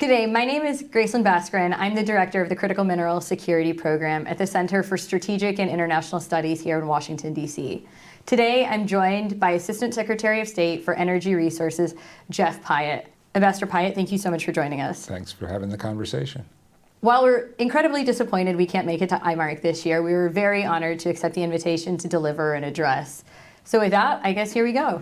Good day, my name is Gracelin Baskaran. I'm the director of the Critical Mineral Security Program at the Center for Strategic and International Studies here in Washington, D.C. Today, I'm joined by Assistant Secretary of State for Energy Resources, Geoff Pyatt. Ambassador Pyatt, thank you so much for joining us. Thanks for having the conversation. While we're incredibly disappointed we can't make it to IMARC this year, we were very honored to accept the invitation to deliver an address. So with that, I guess here we go.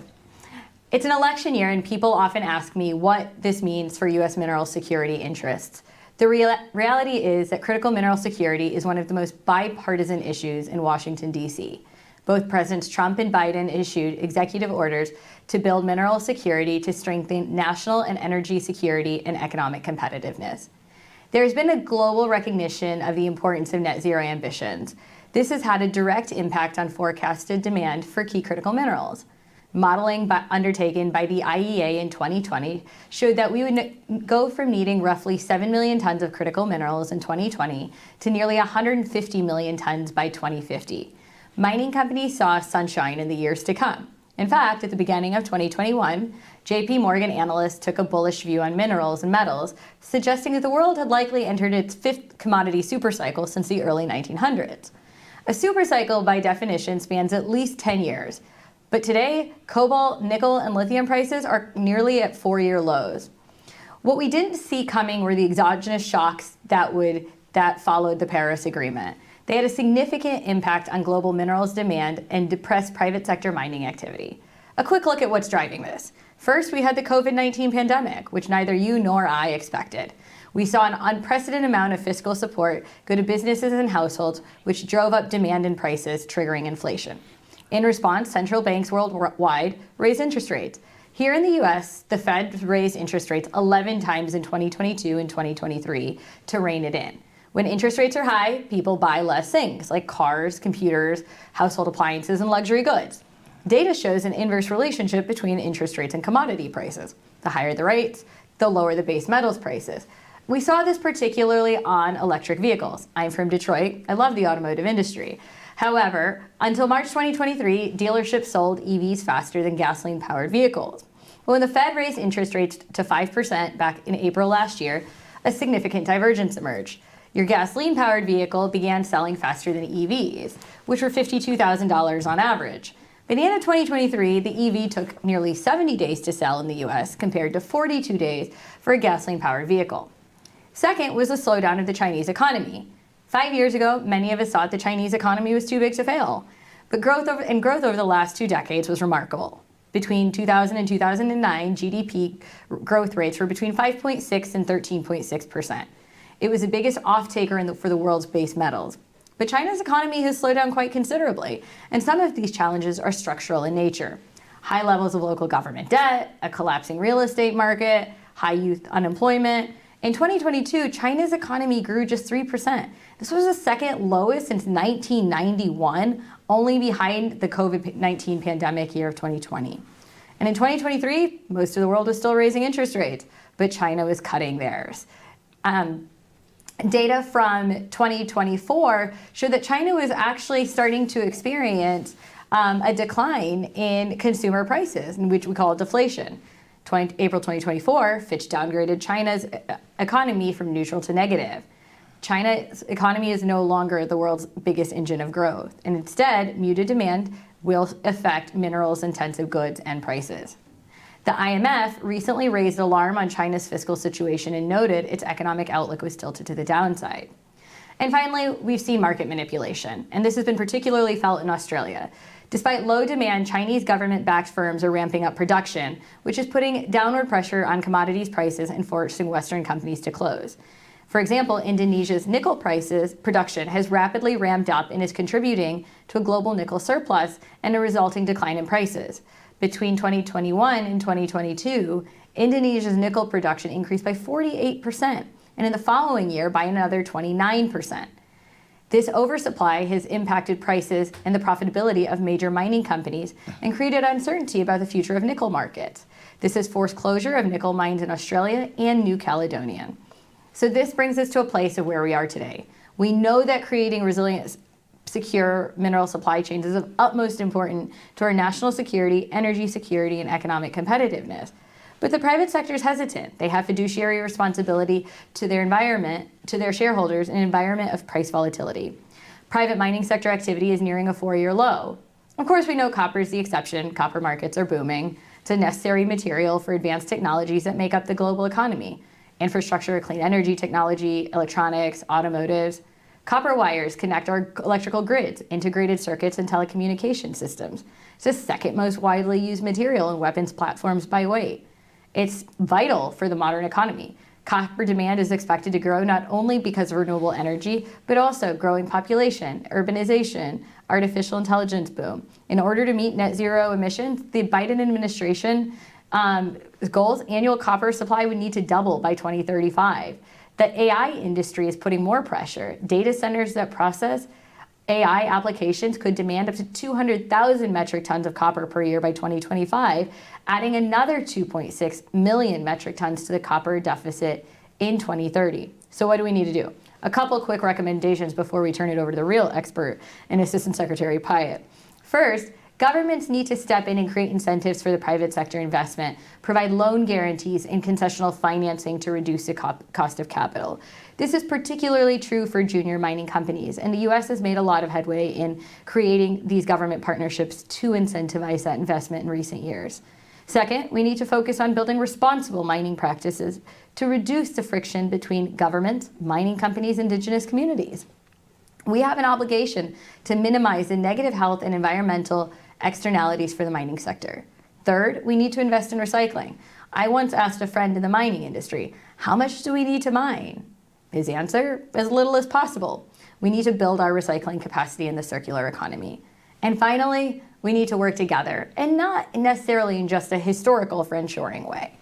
It's an election year, and people often ask me what this means for U.S. mineral security interests. The reality is that critical mineral security is one of the most bipartisan issues in Washington, D.C. Both Presidents Trump and Biden issued executive orders to build mineral security to strengthen national and energy security and economic competitiveness. There's been a global recognition of the importance of net zero ambitions. This has had a direct impact on forecasted demand for key critical minerals. Modeling undertaken by the IEA in 2020 showed that we would go from needing roughly 7 million tons of critical minerals in 2020 to nearly 150 million tons by 2050. Mining companies saw sunshine in the years to come. In fact, at the beginning of 2021, JP Morgan analysts took a bullish view on minerals and metals, suggesting that the world had likely entered its fifth commodity supercycle since the early 1900s. A supercycle, by definition, spans at least 10 years. But today, cobalt, nickel, and lithium prices are nearly at 4-year lows. What we didn't see coming were the exogenous shocks that followed the Paris Agreement. They had a significant impact on global minerals demand and depressed private sector mining activity. A quick look at what's driving this. First, we had the COVID-19 pandemic, which neither you nor I expected. We saw an unprecedented amount of fiscal support go to businesses and households, which drove up demand and prices, triggering inflation. In response, central banks worldwide raised interest rates. Here in the U.S., the Fed raised interest rates 11 times in 2022 and 2023 to rein it in. When interest rates are high, people buy less things like cars, computers, household appliances, and luxury goods. Data shows an inverse relationship between interest rates and commodity prices. The higher the rates, the lower the base metals prices. We saw this particularly on electric vehicles. I'm from Detroit. I love the automotive industry. However, until March 2023, dealerships sold EVs faster than gasoline-powered vehicles. But when the Fed raised interest rates to 5% back in April last year, a significant divergence emerged. Your gasoline-powered vehicle began selling faster than EVs, which were $52,000 on average. By the end of 2023, the EV took nearly 70 days to sell in the US compared to 42 days for a gasoline-powered vehicle. Second was the slowdown of the Chinese economy. 5 years ago, many of us thought the Chinese economy was too big to fail. But growth over the last 2 decades was remarkable. Between 2000 and 2009, GDP growth rates were between 5.6 and 13.6%. It was the biggest off-taker for the world's base metals. But China's economy has slowed down quite considerably, and some of these challenges are structural in nature. High levels of local government debt, a collapsing real estate market, high youth unemployment. In 2022, China's economy grew just 3%. This was the second lowest since 1991, only behind the COVID-19 pandemic year of 2020. And in 2023, most of the world was still raising interest rates, but China was cutting theirs. Data from 2024 showed that China was actually starting to experience a decline in consumer prices, which we call deflation. April 2024, Fitch downgraded China's economy from neutral to negative. China's economy is no longer the world's biggest engine of growth, and instead, muted demand will affect minerals-intensive goods and prices. The IMF recently raised alarm on China's fiscal situation and noted its economic outlook was tilted to the downside. And finally, we've seen market manipulation, and this has been particularly felt in Australia. Despite low demand, Chinese government-backed firms are ramping up production, which is putting downward pressure on commodities prices and forcing Western companies to close. For example, Indonesia's nickel production has rapidly ramped up and is contributing to a global nickel surplus and a resulting decline in prices. Between 2021 and 2022, Indonesia's nickel production increased by 48%, and in the following year by another 29%. This oversupply has impacted prices and the profitability of major mining companies and created uncertainty about the future of nickel markets. This has forced closure of nickel mines in Australia and New Caledonia. So this brings us to a place of where we are today. We know that creating resilient, secure mineral supply chains is of utmost importance to our national security, energy security, and economic competitiveness. But the private sector is hesitant. They have fiduciary responsibility to their environment, to their shareholders, in an environment of price volatility. Private mining sector activity is nearing a 4-year low. Of course, we know copper is the exception. Copper markets are booming. It's a necessary material for advanced technologies that make up the global economy. Infrastructure, clean energy technology, electronics, automotives. Copper wires connect our electrical grids, integrated circuits, and telecommunication systems. It's the second most widely used material in weapons platforms by weight. It's vital for the modern economy. Copper demand is expected to grow not only because of renewable energy, but also growing population, urbanization, artificial intelligence boom. In order to meet net zero emissions, the Biden administration goals, annual copper supply would need to double by 2035. The AI industry is putting more pressure. Data centers that process AI applications could demand up to 200,000 metric tons of copper per year by 2025, adding another 2.6 million metric tons to the copper deficit in 2030. So what do we need to do? A couple quick recommendations before we turn it over to the real expert and Assistant Secretary Pyatt. First, governments need to step in and create incentives for the private sector investment, provide loan guarantees and concessional financing to reduce the cost of capital. This is particularly true for junior mining companies, and the U.S. has made a lot of headway in creating these government partnerships to incentivize that investment in recent years. Second, we need to focus on building responsible mining practices to reduce the friction between government, mining companies, and indigenous communities. We have an obligation to minimize the negative health and environmental externalities for the mining sector. Third, we need to invest in recycling. I once asked a friend in the mining industry, how much do we need to mine? His answer, as little as possible. We need to build our recycling capacity in the circular economy. And finally, we need to work together, and not necessarily in just a historical friendshoring way.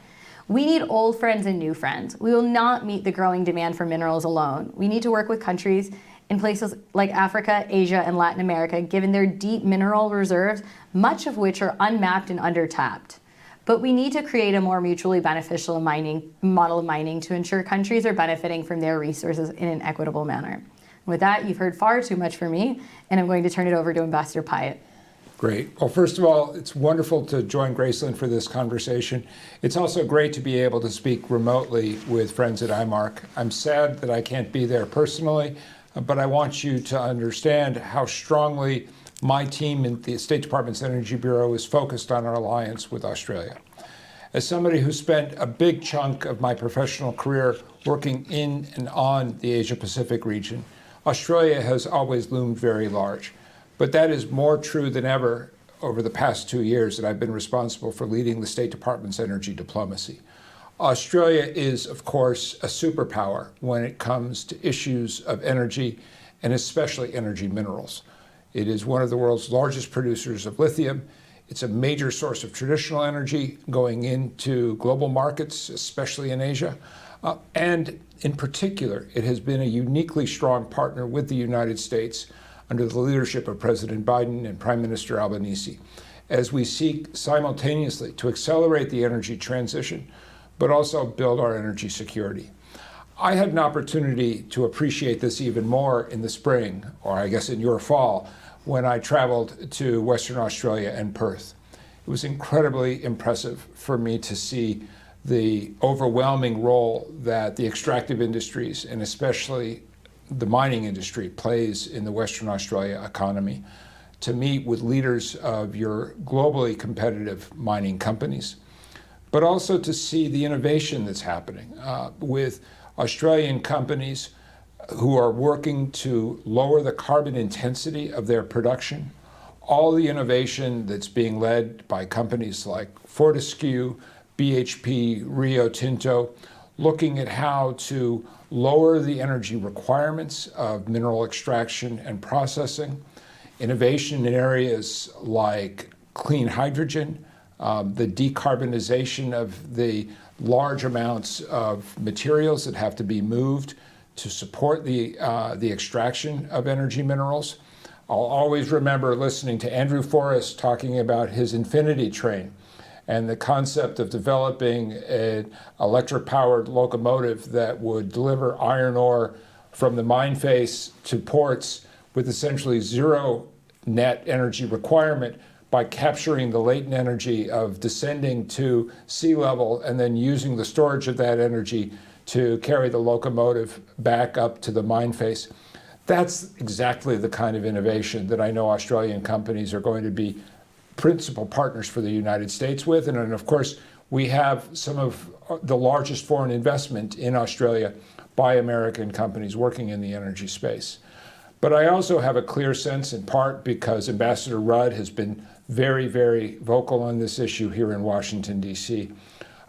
We need old friends and new friends. We will not meet the growing demand for minerals alone. We need to work with countries in places like Africa, Asia, and Latin America, given their deep mineral reserves, much of which are unmapped and undertapped. But we need to create a more mutually beneficial model of mining to ensure countries are benefiting from their resources in an equitable manner. With that, you've heard far too much from me, and I'm going to turn it over to Ambassador Pyatt. Great. Well, first of all, it's wonderful to join Gracelin for this conversation. It's also great to be able to speak remotely with friends at IMARC. I'm sad that I can't be there personally, but I want you to understand how strongly my team in the State Department's Energy Bureau is focused on our alliance with Australia. As somebody who spent a big chunk of my professional career working in and on the Asia-Pacific region, Australia has always loomed very large. But that is more true than ever over the past 2 years that I've been responsible for leading the State Department's energy diplomacy. Australia is, of course, a superpower when it comes to issues of energy, and especially energy minerals. It is one of the world's largest producers of lithium. It's a major source of traditional energy going into global markets, especially in Asia. And in particular, it has been a uniquely strong partner with the United States under the leadership of President Biden and Prime Minister Albanese, as we seek simultaneously to accelerate the energy transition, but also build our energy security. I had an opportunity to appreciate this even more in the spring, or I guess in your fall, when I traveled to Western Australia and Perth. It was incredibly impressive for me to see the overwhelming role that the extractive industries, and especially the mining industry, plays in the Western Australia economy, to meet with leaders of your globally competitive mining companies, but also to see the innovation that's happening with Australian companies who are working to lower the carbon intensity of their production. All the innovation that's being led by companies like Fortescue, BHP, Rio Tinto, looking at how to lower the energy requirements of mineral extraction and processing, innovation in areas like clean hydrogen, the decarbonization of the large amounts of materials that have to be moved to support the extraction of energy minerals. I'll always remember listening to Andrew Forrest talking about his infinity train and the concept of developing an electric-powered locomotive that would deliver iron ore from the mine face to ports with essentially zero net energy requirement, by capturing the latent energy of descending to sea level and then using the storage of that energy to carry the locomotive back up to the mine face. That's exactly the kind of innovation that I know Australian companies are going to be principal partners for the United States with. And then, of course, we have some of the largest foreign investment in Australia by American companies working in the energy space. But I also have a clear sense, in part because Ambassador Rudd has been very, very vocal on this issue here in Washington, D.C.,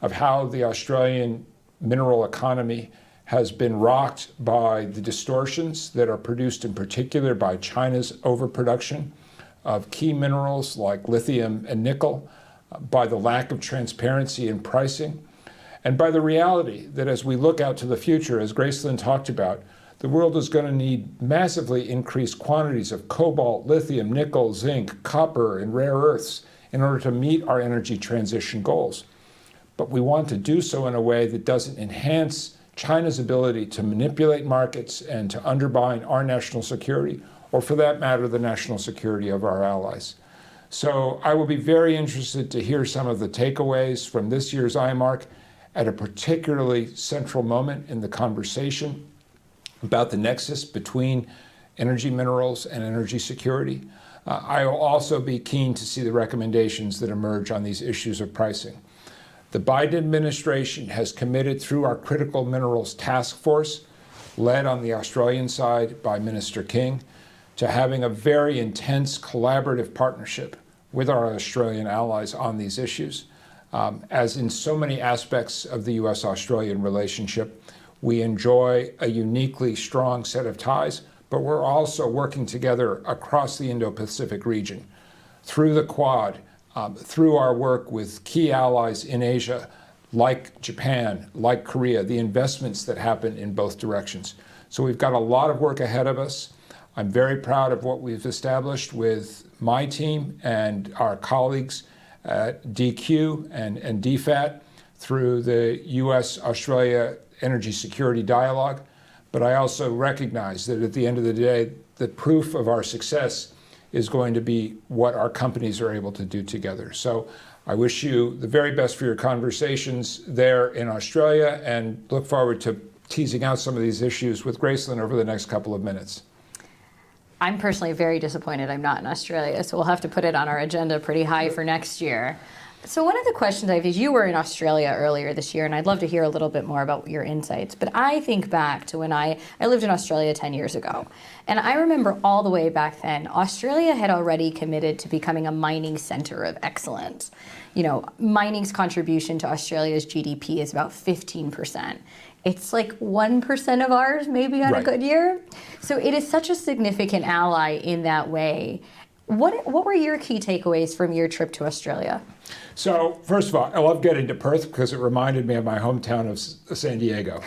of how the Australian mineral economy has been rocked by the distortions that are produced in particular by China's overproduction of key minerals like lithium and nickel, by the lack of transparency in pricing, and by the reality that as we look out to the future, as Gracelin talked about, the world is going to need massively increased quantities of cobalt, lithium, nickel, zinc, copper, and rare earths in order to meet our energy transition goals. But we want to do so in a way that doesn't enhance China's ability to manipulate markets and to undermine our national security, or for that matter, the national security of our allies. So I will be very interested to hear some of the takeaways from this year's IMARC at a particularly central moment in the conversation about the nexus between energy minerals and energy security. I will also be keen to see the recommendations that emerge on these issues of pricing. The Biden administration has committed through our Critical Minerals Task Force, led on the Australian side by Minister King, to having a very intense collaborative partnership with our Australian allies on these issues. As in so many aspects of the U.S. Australian relationship, we enjoy a uniquely strong set of ties, but we're also working together across the Indo-Pacific region, through the Quad, through our work with key allies in Asia, like Japan, like Korea, the investments that happen in both directions. So we've got a lot of work ahead of us. I'm very proud of what we've established with my team and our colleagues at DQ and DFAT through the U.S. Australia Energy Security Dialogue. But I also recognize that at the end of the day, the proof of our success is going to be what our companies are able to do together. So I wish you the very best for your conversations there in Australia and look forward to teasing out some of these issues with Gracelin over the next couple of minutes. I'm personally very disappointed I'm not in Australia, so we'll have to put it on our agenda pretty high for next year. So one of the questions I have is, you were in Australia earlier this year, and I'd love to hear a little bit more about your insights. But I think back to when I lived in Australia 10 years ago. And I remember all the way back then, Australia had already committed to becoming a mining center of excellence. You know, mining's contribution to Australia's GDP is about 15%. It's like 1% of ours, maybe on a good year. So it is such a significant ally in that way. What were your key takeaways from your trip to Australia? So first of all, I love getting to Perth because it reminded me of my hometown of San Diego.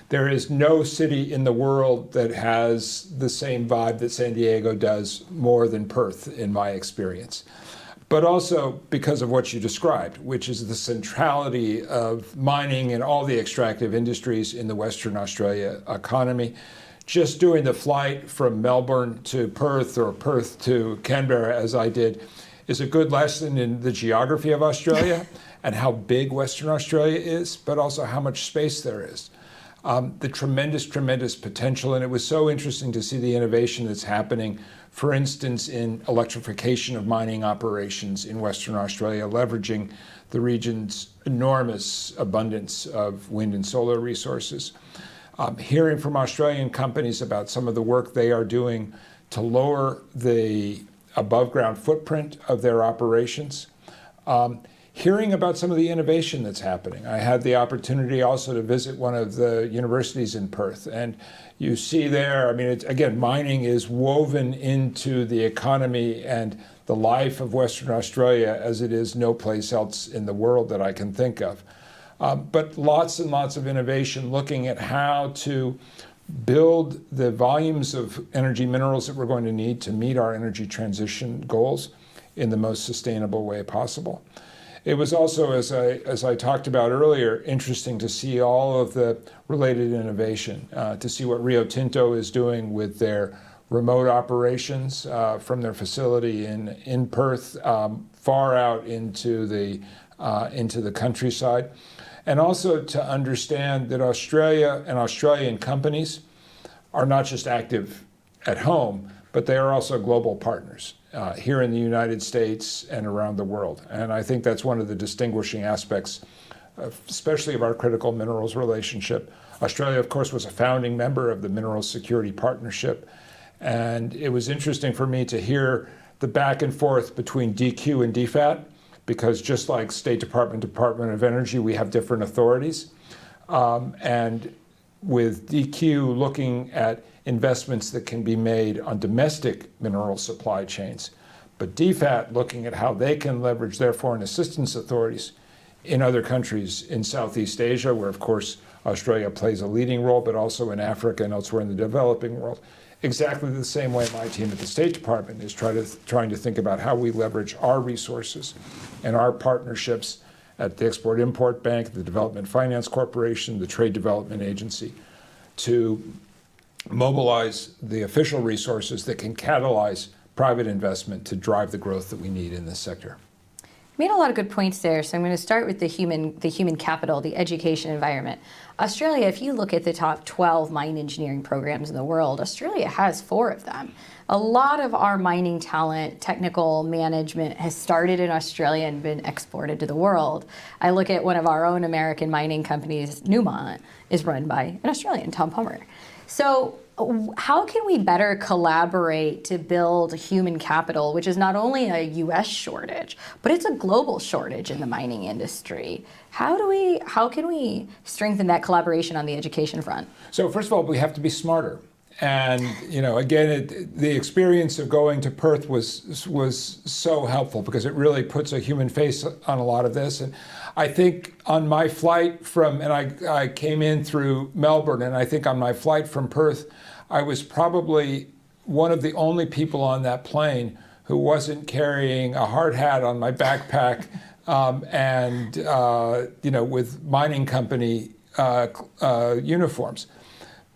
There is no city in the world that has the same vibe that San Diego does more than Perth, in my experience. But also because of what you described, which is the centrality of mining and all the extractive industries in the Western Australia economy. Just doing the flight from Melbourne to Perth or Perth to Canberra, as I did, is a good lesson in the geography of Australia and how big Western Australia is, but also how much space there is. The tremendous, tremendous potential. And it was so interesting to see the innovation that's happening, for instance, in electrification of mining operations in Western Australia, leveraging the region's enormous abundance of wind and solar resources. Hearing from Australian companies about some of the work they are doing to lower the above-ground footprint of their operations. Hearing about some of the innovation that's happening. I had the opportunity also to visit one of the universities in Perth, and you see there, I mean, again, mining is woven into the economy and the life of Western Australia as it is no place else in the world that I can think of. But lots and lots of innovation looking at how to build the volumes of energy minerals that we're going to need to meet our energy transition goals in the most sustainable way possible. It was also, as I talked about earlier, interesting to see all of the related innovation, to see what Rio Tinto is doing with their remote operations from their facility in Perth far out into the countryside. And also to understand that Australia and Australian companies are not just active at home, but they are also global partners here in the United States and around the world. And I think that's one of the distinguishing aspects, especially of our critical minerals relationship. Australia, of course, was a founding member of the Minerals Security Partnership. And it was interesting for me to hear the back and forth between DQ and DFAT, because just like State Department, Department of Energy, we have different authorities. And with DQ looking at investments that can be made on domestic mineral supply chains, but DFAT looking at how they can leverage their foreign assistance authorities in other countries in Southeast Asia, where of course Australia plays a leading role, but also in Africa and elsewhere in the developing world. Exactly the same way my team at the State Department is trying to think about how we leverage our resources and our partnerships at the Export-Import Bank, the Development Finance Corporation, the Trade Development Agency, to mobilize the official resources that can catalyze private investment to drive the growth that we need in this sector. You made a lot of good points there, so I'm going to start with the human capital, the education environment. Australia, if you look at the top 12 mine engineering programs in the world, Australia has 4 of them. A lot of our mining talent, technical management has started in Australia and been exported to the world. I look at one of our own American mining companies, Newmont, is run by an Australian, Tom Palmer. So how can we better collaborate to build human capital, which is not only a U.S. shortage, but it's a global shortage in the mining industry? How can we strengthen that collaboration on the education front? So first of all, we have to be smarter. And again, the experience of going to Perth was so helpful because it really puts a human face on a lot of this. And I think on my flight I came in through Melbourne, and I think on my flight from Perth, I was probably one of the only people on that plane who wasn't carrying a hard hat on my backpack with mining company uniforms,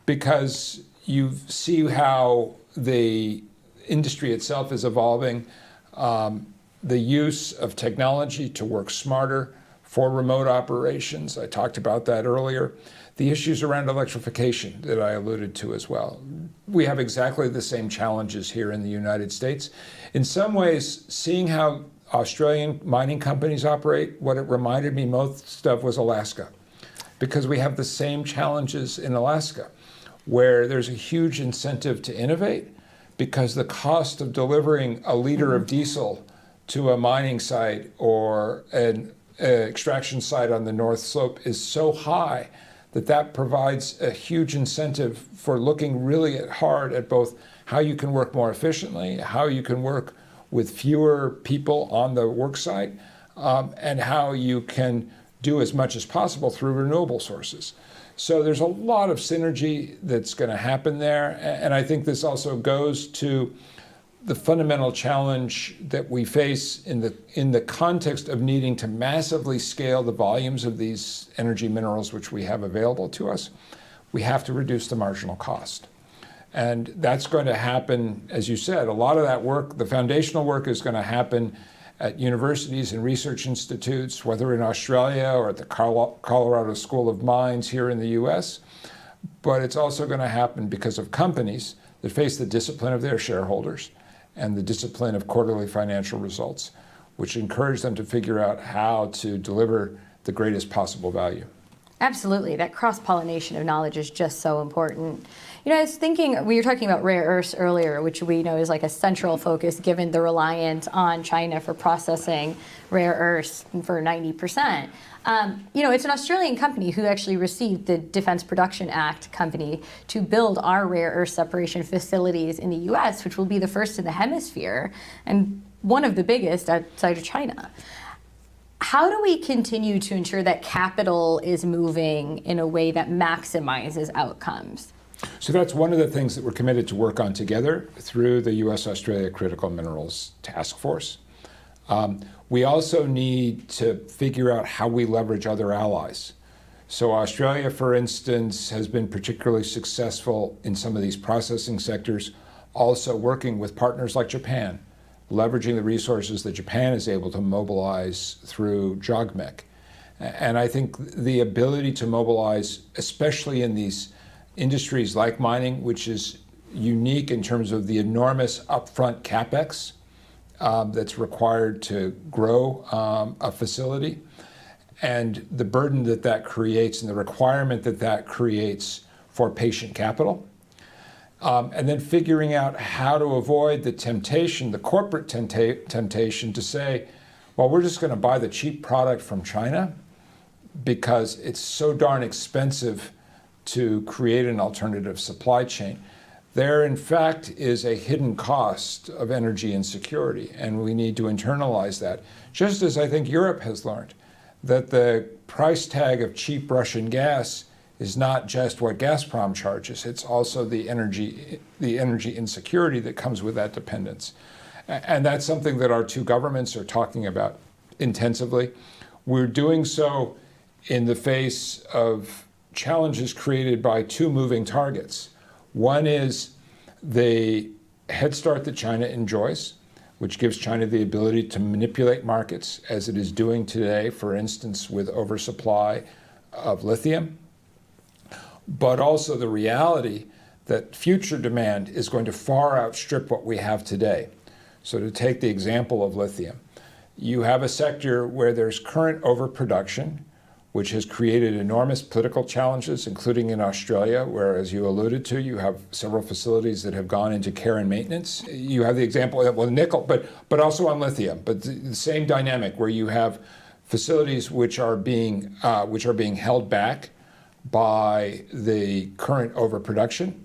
because you see how the industry itself is evolving, the use of technology to work smarter for remote operations. I talked about that earlier. The issues around electrification that I alluded to as well. We have exactly the same challenges here in the United States. In some ways, seeing how Australian mining companies operate, what it reminded me most of was Alaska, because we have the same challenges in Alaska, where there's a huge incentive to innovate because the cost of delivering a liter of diesel to a mining site or an extraction site on the North Slope is so high that provides a huge incentive for looking really hard at both how you can work more efficiently, how you can work with fewer people on the work site, and how you can do as much as possible through renewable sources. So there's a lot of synergy that's going to happen there. And I think this also goes to the fundamental challenge that we face in the context of needing to massively scale the volumes of these energy minerals which we have available to us. We have to reduce the marginal cost. And that's going to happen, as you said, a lot of that work, the foundational work is going to happen at universities and research institutes, whether in Australia or at the Colorado School of Mines here in the US. But it's also going to happen because of companies that face the discipline of their shareholders and the discipline of quarterly financial results, which encourage them to figure out how to deliver the greatest possible value. Absolutely. That cross-pollination of knowledge is just so important. I was thinking, we were talking about rare earths earlier, which we know is like a central focus given the reliance on China for processing rare earths for 90%. It's an Australian company who actually received the Defense Production Act company to build our rare earth separation facilities in the US, which will be the first in the hemisphere and one of the biggest outside of China. How do we continue to ensure that capital is moving in a way that maximizes outcomes? So that's one of the things that we're committed to work on together through the U.S. Australia Critical Minerals Task Force. We also need to figure out how we leverage other allies. So Australia, for instance, has been particularly successful in some of these processing sectors also working with partners like Japan, leveraging the resources that Japan is able to mobilize through JOGMEC. And I think the ability to mobilize, especially in these industries like mining, which is unique in terms of the enormous upfront capex that's required to grow a facility, and the burden that that creates and the requirement that that creates for patient capital. And then figuring out how to avoid the temptation, the corporate temptation to say, well, we're just going to buy the cheap product from China because it's so darn expensive to create an alternative supply chain. There, in fact, is a hidden cost of energy insecurity, and we need to internalize that. Just as I think Europe has learned that the price tag of cheap Russian gas is not just what Gazprom charges, it's also the energy insecurity that comes with that dependence. And that's something that our two governments are talking about intensively. We're doing so in the face of challenges created by two moving targets. One is the head start that China enjoys, which gives China the ability to manipulate markets, as it is doing today, for instance, with oversupply of lithium, but also the reality that future demand is going to far outstrip what we have today. So to take the example of lithium, you have a sector where there's current overproduction, which has created enormous political challenges, including in Australia, where, as you alluded to, you have several facilities that have gone into care and maintenance. You have the example of nickel, but also on lithium, but the same dynamic where you have facilities which are being held back by the current overproduction,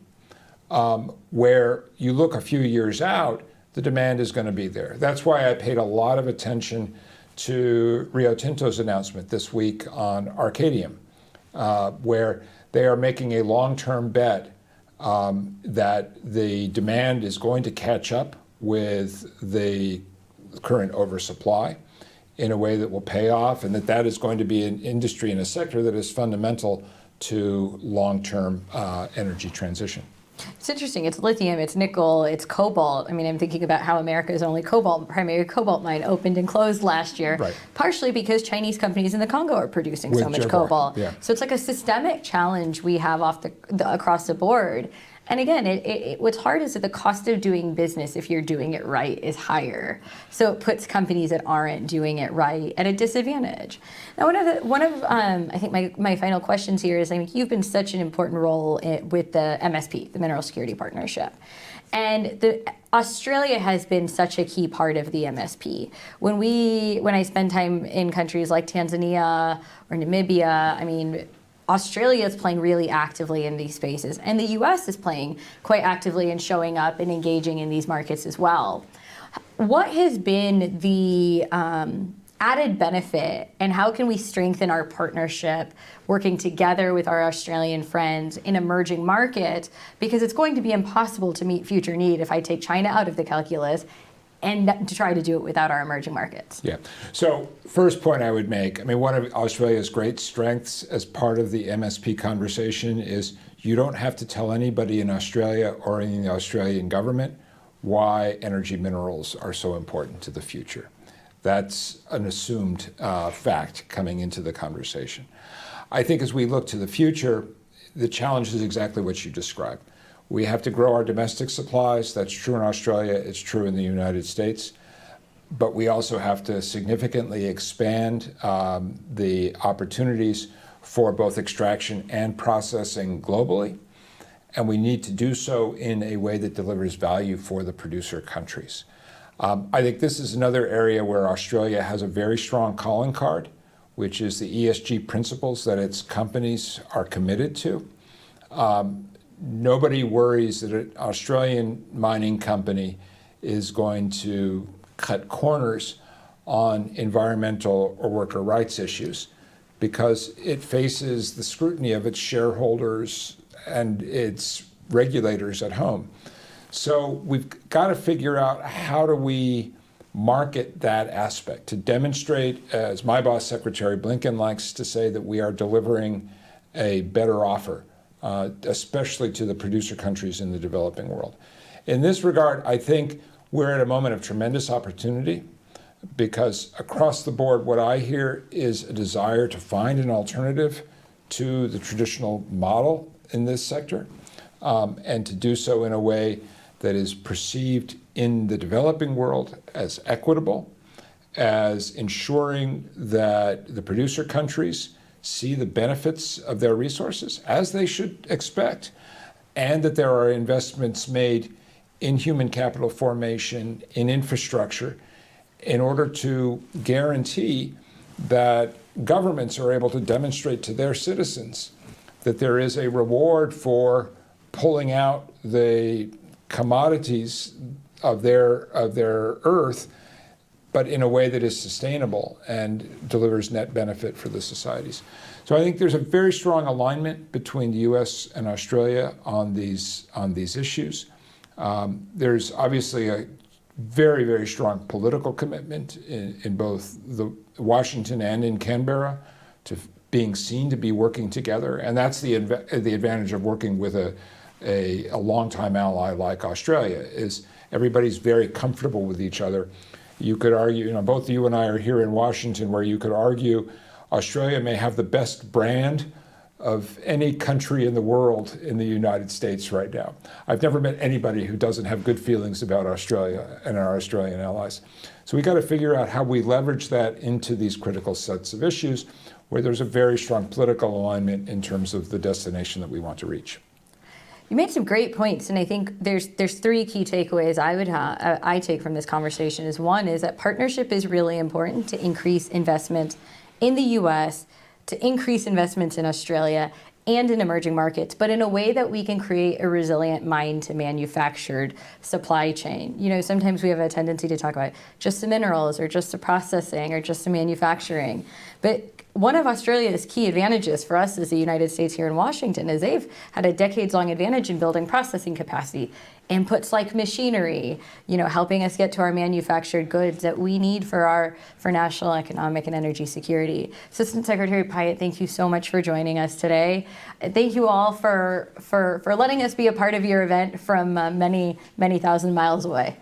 where you look a few years out, the demand is going to be there. That's why I paid a lot of attention to Rio Tinto's announcement this week on Arcadium, where they are making a long-term bet that the demand is going to catch up with the current oversupply in a way that will pay off, and that is going to be an industry and a sector that is fundamental to long-term energy transition. It's interesting. It's lithium, it's nickel, it's cobalt. I mean, I'm thinking about how America's only primary cobalt mine opened and closed last year, right, partially because Chinese companies in the Congo are producing so much cobalt. Yeah. So it's like a systemic challenge we have across the board. And again, what's hard is that the cost of doing business, if you're doing it right, is higher. So it puts companies that aren't doing it right at a disadvantage. Now, one of I think my final questions here is, I mean, you've been such an important role with the MSP, the Mineral Security Partnership. And Australia has been such a key part of the MSP. When I spend time in countries like Tanzania or Namibia, I mean, Australia is playing really actively in these spaces, and the U.S. is playing quite actively and showing up and engaging in these markets as well. What has been the added benefit, and how can we strengthen our partnership working together with our Australian friends in emerging markets? Because it's going to be impossible to meet future need if I take China out of the calculus and to try to do it without our emerging markets. Yeah. So first point I would make, I mean, one of Australia's great strengths as part of the MSP conversation is you don't have to tell anybody in Australia or in the Australian government why energy minerals are so important to the future. That's an assumed fact coming into the conversation. I think as we look to the future, the challenge is exactly what you described. We have to grow our domestic supplies. That's true in Australia. It's true in the United States. But we also have to significantly expand the opportunities for both extraction and processing globally. And we need to do so in a way that delivers value for the producer countries. I think this is another area where Australia has a very strong calling card, which is the ESG principles that its companies are committed to. Nobody worries that an Australian mining company is going to cut corners on environmental or worker rights issues because it faces the scrutiny of its shareholders and its regulators at home. So we've got to figure out how do we market that aspect to demonstrate, as my boss, Secretary Blinken, likes to say, that we are delivering a better offer, especially to the producer countries in the developing world. In this regard, I think we're at a moment of tremendous opportunity, because across the board, what I hear is a desire to find an alternative to the traditional model in this sector, and to do so in a way that is perceived in the developing world as equitable, as ensuring that the producer countries see the benefits of their resources, as they should expect, and that there are investments made in human capital formation, in infrastructure, in order to guarantee that governments are able to demonstrate to their citizens that there is a reward for pulling out the commodities of their earth, but in a way that is sustainable and delivers net benefit for the societies. So I think there's a very strong alignment between the U.S. and Australia on these issues. There's obviously a very, very strong political commitment in both Washington and in Canberra to being seen to be working together, and that's the advantage of working with a longtime ally like Australia, is everybody's very comfortable with each other. You could argue, both you and I are here in Washington, where you could argue Australia may have the best brand of any country in the world in the United States right now. I've never met anybody who doesn't have good feelings about Australia and our Australian allies. So we got to figure out how we leverage that into these critical sets of issues where there's a very strong political alignment in terms of the destination that we want to reach. You made some great points, and I think there's three key takeaways I take from this conversation. One is that partnership is really important to increase investment in the U.S., to increase investments in Australia and in emerging markets, but in a way that we can create a resilient mine to manufactured supply chain. Sometimes we have a tendency to talk about just the minerals or just the processing or just the manufacturing. But one of Australia's key advantages for us as the United States here in Washington is they've had a decades-long advantage in building processing capacity, inputs like machinery, helping us get to our manufactured goods that we need for national economic and energy security. Assistant Secretary Pyatt, thank you so much for joining us today. Thank you all for letting us be a part of your event from many, many thousand miles away.